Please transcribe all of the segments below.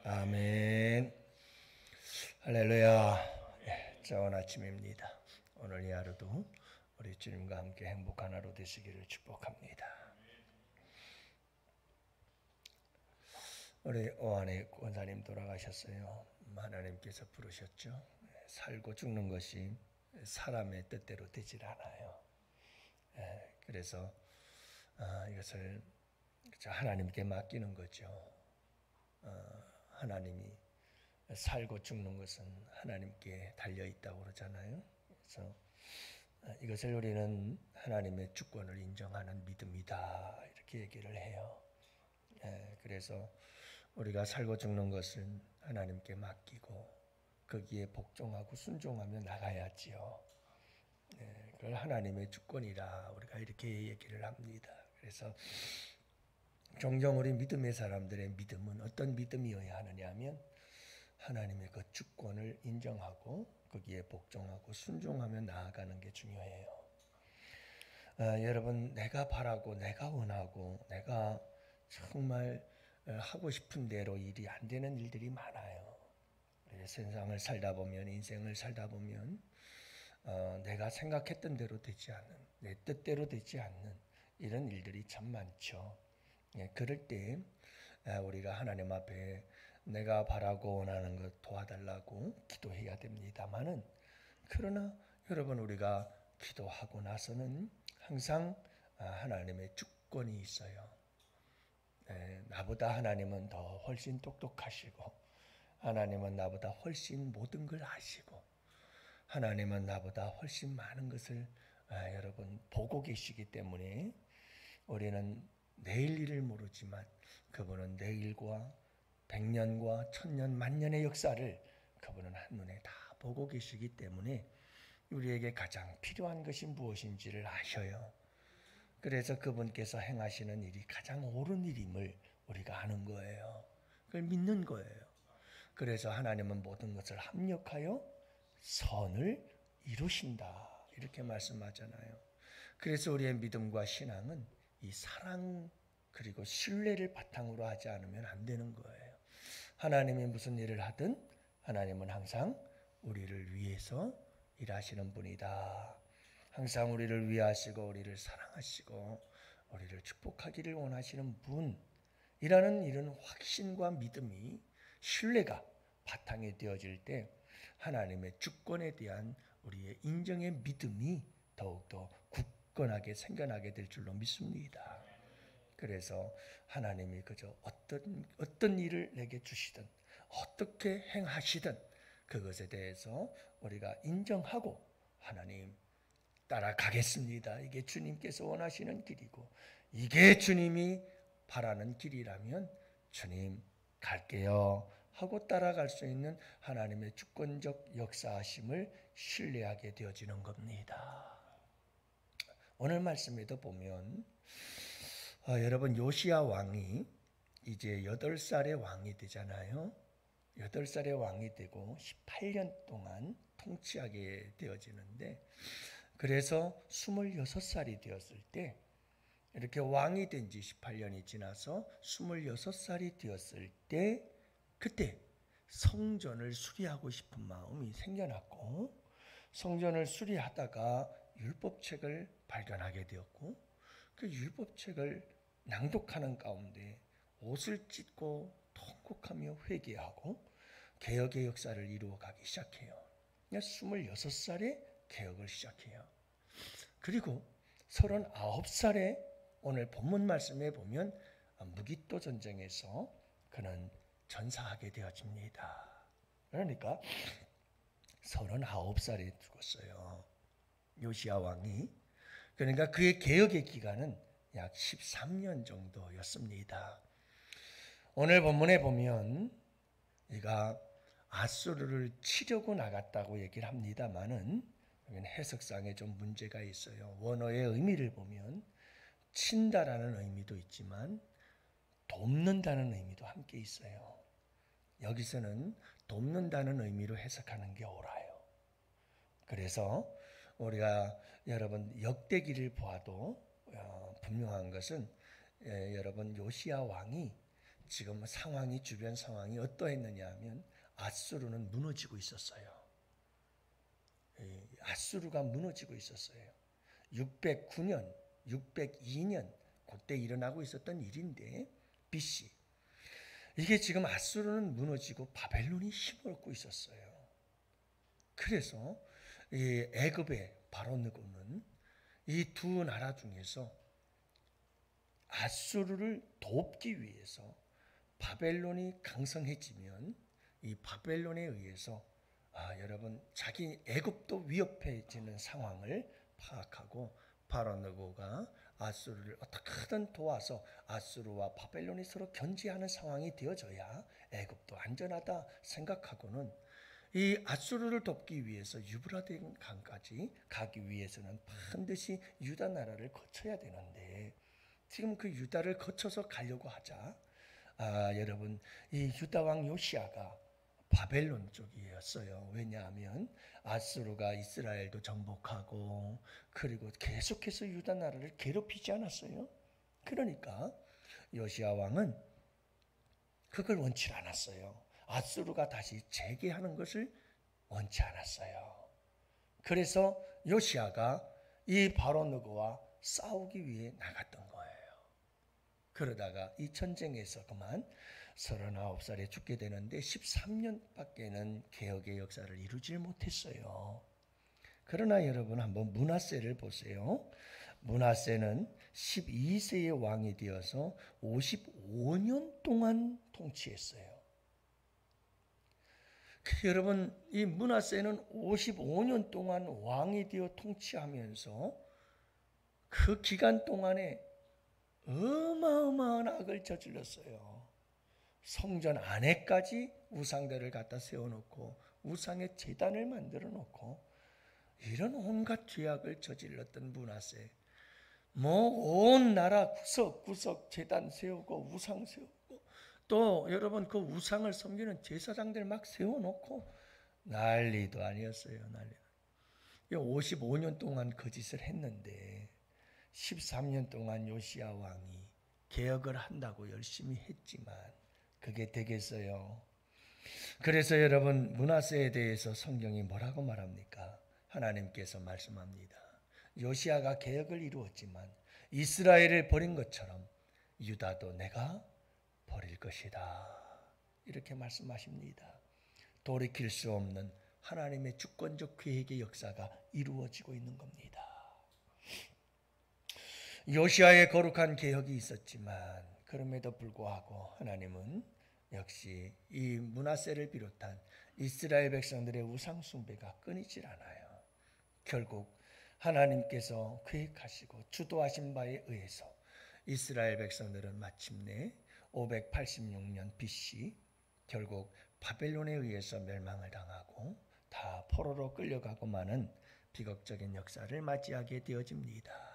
아멘. 할렐루야. 좋은 아침입니다. 오늘 이 하루도 우리 주님과 함께 행복한 하루 되시기를 축복합니다. 우리 오한의 권사님 돌아가셨어요. 하나님께서 부르셨죠. 살고 죽는 것이 사람의 뜻대로 되질 않아요. 그래서 이것을 하나님께 맡기는 거죠. 하나님이 살고 죽는 것은 하나님께 달려 있다고 그러잖아요. 그래서 이것을 우리는 하나님의 주권을 인정하는 믿음이다 이렇게 얘기를 해요. 그래서 우리가 살고 죽는 것은 하나님께 맡기고 거기에 복종하고 순종하며 나가야지요. 그걸 하나님의 주권이라 우리가 이렇게 얘기를 합니다. 그래서 종종 우리 믿음의 사람들의 믿음은 어떤 믿음이어야 하느냐 하면 하나님의 그 주권을 인정하고 거기에 복종하고 순종하며 나아가는 게 중요해요. 여러분, 내가 바라고 내가 원하고 내가 정말 하고 싶은 대로 일이 안 되는 일들이 많아요. 세상을 살다 보면, 인생을 살다 보면 내가 생각했던 대로 되지 않는, 내 뜻대로 되지 않는 이런 일들이 참 많죠. 그럴 때 우리가 하나님 앞에 내가 바라고 원하는 것 도와달라고 기도해야 됩니다만은, 그러나 여러분, 우리가 기도하고 나서는 항상 하나님의 주권이 있어요. 나보다 하나님은 더 훨씬 똑똑하시고, 하나님은 나보다 훨씬 모든 걸 아시고, 하나님은 나보다 훨씬 많은 것을 여러분 보고 계시기 때문에 우리는 내일 일을 모르지만 그분은 내일과 100년과 1000년, 만년의 역사를 그분은 한눈에 다 보고 계시기 때문에 우리에게 가장 필요한 것이 무엇인지를 아셔요. 그래서 그분께서 행하시는 일이 가장 옳은 일임을 우리가 아는 거예요. 그걸 믿는 거예요. 그래서 하나님은 모든 것을 합력하여 선을 이루신다 이렇게 말씀하잖아요. 그래서 우리의 믿음과 신앙은 이 사랑 그리고 신뢰를 바탕으로 하지 않으면 안 되는 거예요. 하나님이 무슨 일을 하든 하나님은 항상 우리를 위해서 일하시는 분이다. 항상 우리를 위하시고 우리를 사랑하시고 우리를 축복하기를 원하시는 분이라는 이런 확신과 믿음이, 신뢰가 바탕이 되어질 때 하나님의 주권에 대한 우리의 인정의 믿음이 더욱더 굳건하게 생겨나게 될 줄로 믿습니다. 그래서 하나님이 그저 어떤 일을 내게 주시든 어떻게 행하시든 그것에 대해서 우리가 인정하고 하나님 따라가겠습니다. 이게 주님께서 원하시는 길이고 이게 주님이 바라는 길이라면 주님 갈게요 하고 따라갈 수 있는 하나님의 주권적 역사하심을 신뢰하게 되어지는 겁니다. 오늘 말씀에도 보면 여러분, 요시야 왕이 이제 8살의 왕이 되잖아요. 8살의 왕이 되고 18년 동안 통치하게 되어지는데, 그래서 26살이 되었을 때, 이렇게 왕이 된 지 18년이 지나서 26살이 되었을 때, 그때 성전을 수리하고 싶은 마음이 생겨났고, 성전을 수리하다가 율법책을 발견하게 되었고, 그 율법책을 낭독하는 가운데 옷을 찢고 통곡하며 회개하고 개혁의 역사를 이루어가기 시작해요. 26살에 개혁을 시작해요. 그리고 39살에 오늘 본문 말씀에 보면 무기또 전쟁에서 그는 전사하게 되어집니다. 그러니까 39살에 죽었어요. 요시야 왕이. 그러니까 그의 개혁의 기간은 약 13년 정도였습니다. 오늘 본문에 보면 얘가 아수르를 치려고 나갔다고 얘기를 합니다만은 여기는 해석상에 좀 문제가 있어요. 원어의 의미를 보면 친다라는 의미도 있지만 돕는다는 의미도 함께 있어요. 여기서는 돕는다는 의미로 해석하는 게 옳아요. 그래서 우리가 여러분 역대기를 보아도 분명한 것은 여러분 요시야 왕이 지금 상황이 주변 상황이 어떠했느냐 하면 아수르는 무너지고 있었어요. 아수르가 무너지고 있었어요. 609년, 602년 그때 일어나고 있었던 일인데 BC. 이게 지금 아수르는 무너지고 바벨론이 힘을 얻고 있었어요. 그래서 이 애굽의 바로느고는 이 두 나라 중에서 아수르를 돕기 위해서 바벨론이 강성해지면 이 바벨론에 의해서 여러분 자기 애굽도 위협해지는 상황을 파악하고 바로느고가 아수르를 어떻게든 도와서 아수르와 바벨론이 서로 견제하는 상황이 되어져야 애굽도 안전하다 생각하고는 이 아수르를 돕기 위해서 유브라데 강까지 가기 위해서는 반드시 유다 나라를 거쳐야 되는데 지금 그 유다를 거쳐서 가려고 하자 여러분 이 유다 왕 요시아가 바벨론 쪽이었어요. 왜냐하면 아수르가 이스라엘도 정복하고 그리고 계속해서 유다 나라를 괴롭히지 않았어요. 그러니까 요시아 왕은 그걸 원치 않았어요. 아수르가 다시 재개하는 것을 원치 않았어요. 그래서 요시아가 이 바로느고와 싸우기 위해 나갔던 거예요. 그러다가 이 전쟁에서 그만 39살에 죽게 되는데 13년밖에는 개혁의 역사를 이루질 못했어요. 그러나 여러분 한번 므낫세를 보세요. 므낫세는 12세의 왕이 되어서 55년 동안 통치했어요. 여러분 이 므낫세는 55년 동안 왕이 되어 통치하면서 그 기간 동안에 어마어마한 악을 저질렀어요. 성전 안에까지 우상들을 갖다 세워놓고 우상의 제단을 만들어 놓고 이런 온갖 죄악을 저질렀던 므낫세. 온 나라 구석구석 제단 세우고 우상 세우고 또 여러분 그 우상을 섬기는 제사장들 막 세워놓고 난리도 아니었어요. 난리. 55년 동안 그 짓을 했는데 13년 동안 요시아 왕이 개혁을 한다고 열심히 했지만 그게 되겠어요. 그래서 여러분 므낫세에 대해서 성경이 뭐라고 말합니까? 하나님께서 말씀합니다. 요시아가 개혁을 이루었지만 이스라엘을 버린 것처럼 유다도 내가 버릴 것이다. 이렇게 말씀하십니다. 돌이킬 수 없는 하나님의 주권적 계획의 역사가 이루어지고 있는 겁니다. 요시아의 거룩한 개혁이 있었지만 그럼에도 불구하고 하나님은 역시 이 므낫세를 비롯한 이스라엘 백성들의 우상 숭배가 끊이질 않아요. 결국 하나님께서 계획하시고 주도하신 바에 의해서 이스라엘 백성들은 마침내 586년 BC 결국 바벨론에 의해서 멸망을 당하고 다 포로로 끌려가고 마는 비극적인 역사를 맞이하게 되어집니다.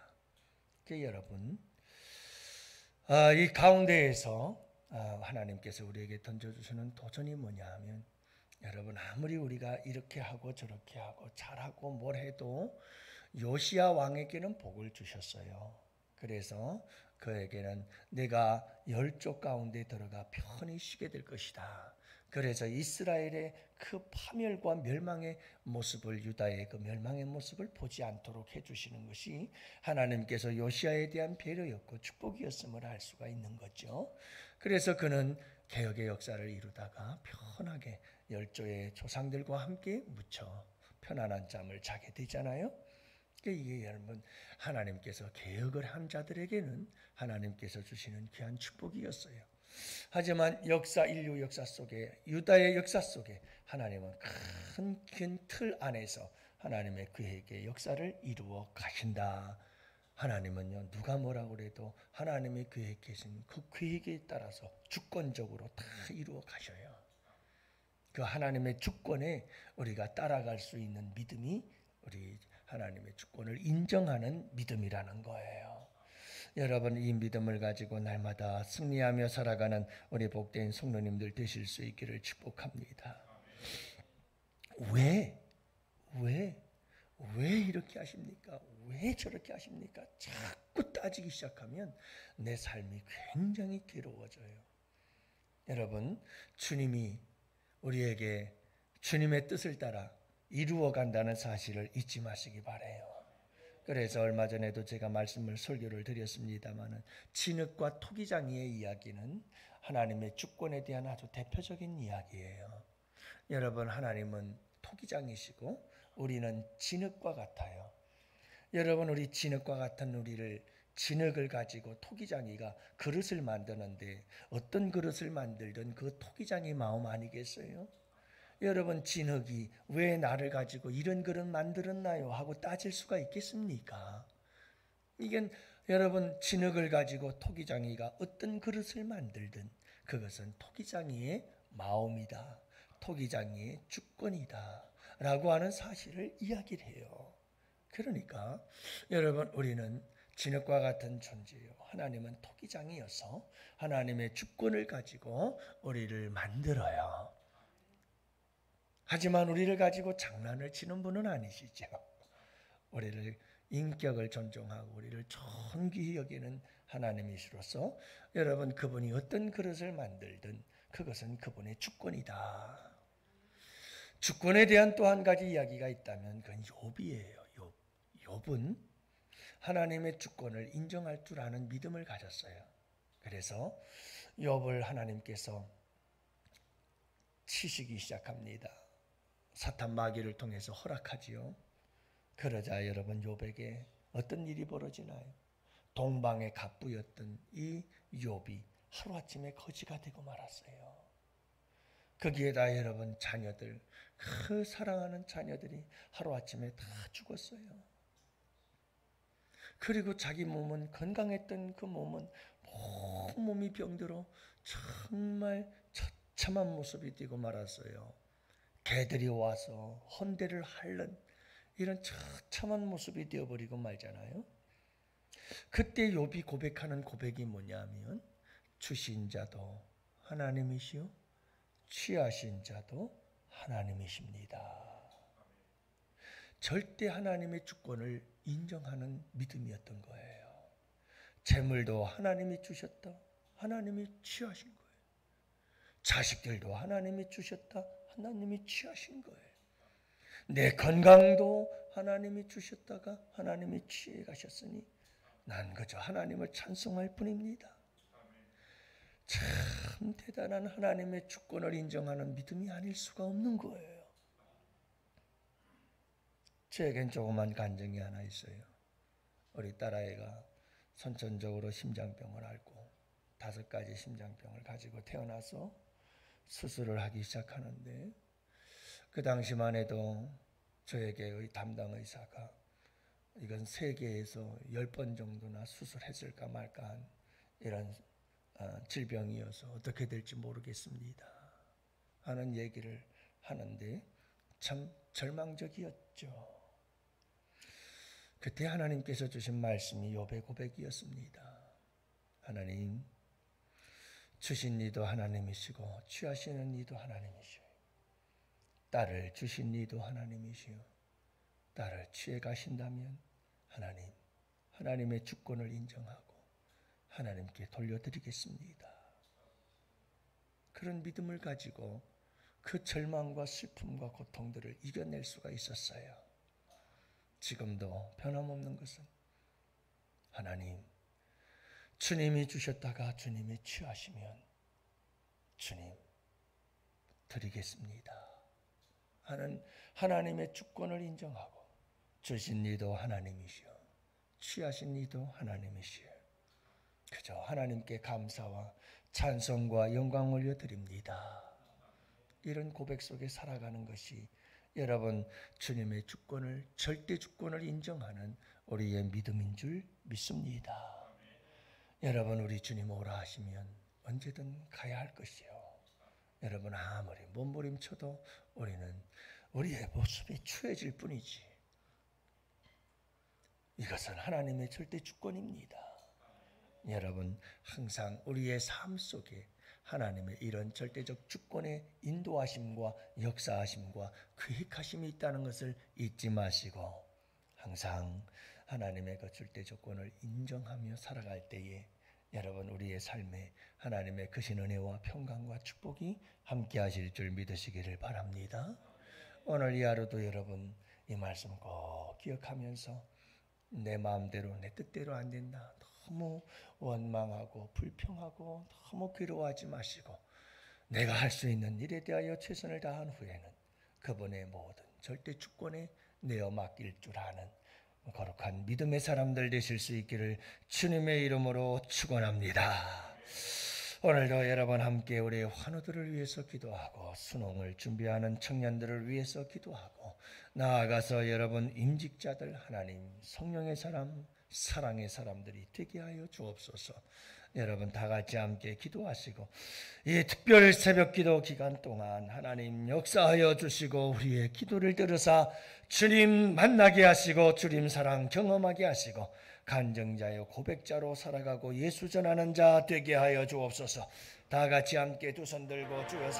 여러분, 이 가운데에서 하나님께서 우리에게 던져주시는 도전이 뭐냐 하면 여러분 아무리 우리가 이렇게 하고 저렇게 하고 잘하고 뭘 해도 요시아 왕에게는 복을 주셨어요. 그래서 그에게는 내가 열조 가운데 들어가 편히 쉬게 될 것이다. 그래서 이스라엘의 그 파멸과 멸망의 모습을 유다의 그 멸망의 모습을 보지 않도록 해주시는 것이 하나님께서 요시아에 대한 배려였고 축복이었음을 알 수가 있는 거죠. 그래서 그는 개혁의 역사를 이루다가 편하게 열조의 조상들과 함께 묻혀 편안한 잠을 자게 되잖아요. 이게 여러분 하나님께서 개혁을 한 자들에게는 하나님께서 주시는 귀한 축복이었어요. 하지만 인류 역사 속에 유다의 역사 속에 하나님은 큰 틀 안에서 하나님의 계획의 역사를 이루어 가신다. 하나님은요 누가 뭐라고 그래도 하나님의 계획하신 그 계획에 따라서 주권적으로 다 이루어 가셔요. 그 하나님의 주권에 우리가 따라갈 수 있는 믿음이 우리 하나님의 주권을 인정하는 믿음이라는 거예요. 여러분 이 믿음을 가지고 날마다 승리하며 살아가는 우리 복된 성도님들 되실 수 있기를 축복합니다. 왜 이렇게 하십니까? 왜 저렇게 하십니까? 자꾸 따지기 시작하면 내 삶이 굉장히 괴로워져요. 여러분, 주님이 우리에게 주님의 뜻을 따라 이루어 간다는 사실을 잊지 마시기 바라요. 그래서 얼마 전에도 제가 설교를 드렸습니다마는 진흙과 토기장이의 이야기는 하나님의 주권에 대한 아주 대표적인 이야기예요. 여러분, 하나님은 토기장이시고 우리는 진흙과 같아요. 여러분, 우리 진흙과 같은 우리를 진흙을 가지고 토기장이가 그릇을 만드는데 어떤 그릇을 만들든 그 토기장이 마음 아니겠어요? 여러분, 진흙이 왜 나를 가지고 이런 그릇 만들었나요? 하고 따질 수가 있겠습니까? 이건 여러분, 진흙을 가지고 토기장이가 어떤 그릇을 만들든 그것은 토기장이의 마음이다. 토기장이의 주권이다. 라고 하는 사실을 이야기를 해요. 그러니까 여러분, 우리는 진흙과 같은 존재요. 하나님은 토기장이어서 하나님의 주권을 가지고 우리를 만들어요. 하지만 우리를 가지고 장난을 치는 분은 아니시죠. 우리를 인격을 존중하고 우리를 존귀히 여기는 하나님이시로서 여러분, 그분이 어떤 그릇을 만들든 그것은 그분의 주권이다. 주권에 대한 또 한 가지 이야기가 있다면 그건 욥이에요. 욥은 하나님의 주권을 인정할 줄 아는 믿음을 가졌어요. 그래서 욥을 하나님께서 치시기 시작합니다. 사탄 마귀를 통해서 허락하지요. 그러자 여러분, 욥에게 어떤 일이 벌어지나요? 동방의 갑부였던 이 욥이 하루아침에 거지가 되고 말았어요. 거기에다 여러분, 자녀들, 그 사랑하는 자녀들이 하루아침에 다 죽었어요. 그리고 자기 몸은 건강했던 그 몸은 몸이 병들어 정말 처참한 모습이 되고 말았어요. 개들이 와서 헌대를 핥는 이런 처참한 모습이 되어버리고 말잖아요. 그때 욥이 고백하는 고백이 뭐냐면 주신 자도 하나님이시요 취하신 자도 하나님이십니다. 절대 하나님의 주권을 인정하는 믿음이었던 거예요. 재물도 하나님이 주셨다. 하나님이 취하신 거예요. 자식들도 하나님이 주셨다. 하나님이 취하신 거예요. 내 건강도 하나님이 주셨다가 하나님이 취해 가셨으니 난 그저 하나님을 찬송할 뿐입니다. 참 대단한 하나님의 주권을 인정하는 믿음이 아닐 수가 없는 거예요. 저에겐 조그만 간증이 하나 있어요. 우리 딸아이가 선천적으로 심장병을 앓고 5가지 심장병을 가지고 태어나서 수술을 하기 시작하는데 그 당시만 해도 저에게의 담당 의사가 이건 세계에서 10번 정도나 수술했을까 말까 한 이런 질병이어서 어떻게 될지 모르겠습니다 하는 얘기를 하는데 참 절망적이었죠. 그때 하나님께서 주신 말씀이 욥의 고백이었습니다. 하나님, 주신 이도 하나님이시고 취하시는 이도 하나님이시오. 딸을 주신 이도 하나님이시오. 딸을 취해 가신다면 하나님의 주권을 인정하고 하나님께 돌려드리겠습니다. 그런 믿음을 가지고 그 절망과 슬픔과 고통들을 이겨낼 수가 있었어요. 지금도 변함없는 것은 하나님, 주님이 주셨다가 주님이 취하시면 주님 드리겠습니다 하는 하나님의 주권을 인정하고 주신 이도 하나님이시오 취하신 이도 하나님이시오. 그저 하나님께 감사와 찬송과 영광 올려드립니다. 이런 고백 속에 살아가는 것이 여러분, 주님의 주권을, 절대 주권을 인정하는 우리의 믿음인 줄 믿습니다. 여러분, 우리 주님 오라 하시면 언제든 가야 할 것이요. 여러분, 아무리 몸부림쳐도 우리는 우리의 모습이 추해질 뿐이지. 이것은 하나님의 절대 주권입니다. 여러분, 항상 우리의 삶 속에 하나님의 이런 절대적 주권의 인도하심과 역사하심과 계획하심이 있다는 것을 잊지 마시고 항상 하나님의 그 절대 주권을 인정하며 살아갈 때에 여러분 우리의 삶에 하나님의 크신 은혜와 평강과 축복이 함께 하실 줄 믿으시기를 바랍니다. 오늘 이 하루도 여러분 이 말씀 꼭 기억하면서 내 마음대로 내 뜻대로 안 된다. 너무 원망하고 불평하고 너무 괴로워하지 마시고 내가 할 수 있는 일에 대하여 최선을 다한 후에는 그분의 모든 절대 주권에 내어 맡길 줄 아는 거룩한 믿음의 사람들 되실 수 있기를 주님의 이름으로 축원합니다. 오늘도 여러분 함께 우리의 환우들을 위해서 기도하고 수능을 준비하는 청년들을 위해서 기도하고 나아가서 여러분 임직자들 하나님 성령의 사람 사랑의 사람들이 되게 하여 주옵소서. 여러분 다 같이 함께 기도하시고 이 특별 새벽 기도 기간 동안 하나님 역사하여 주시고 우리의 기도를 들으사 주님 만나게 하시고 주님 사랑 경험하게 하시고 간증자여 고백자로 살아가고 예수 전하는 자 되게 하여 주옵소서. 다 같이 함께 두 손 들고 주여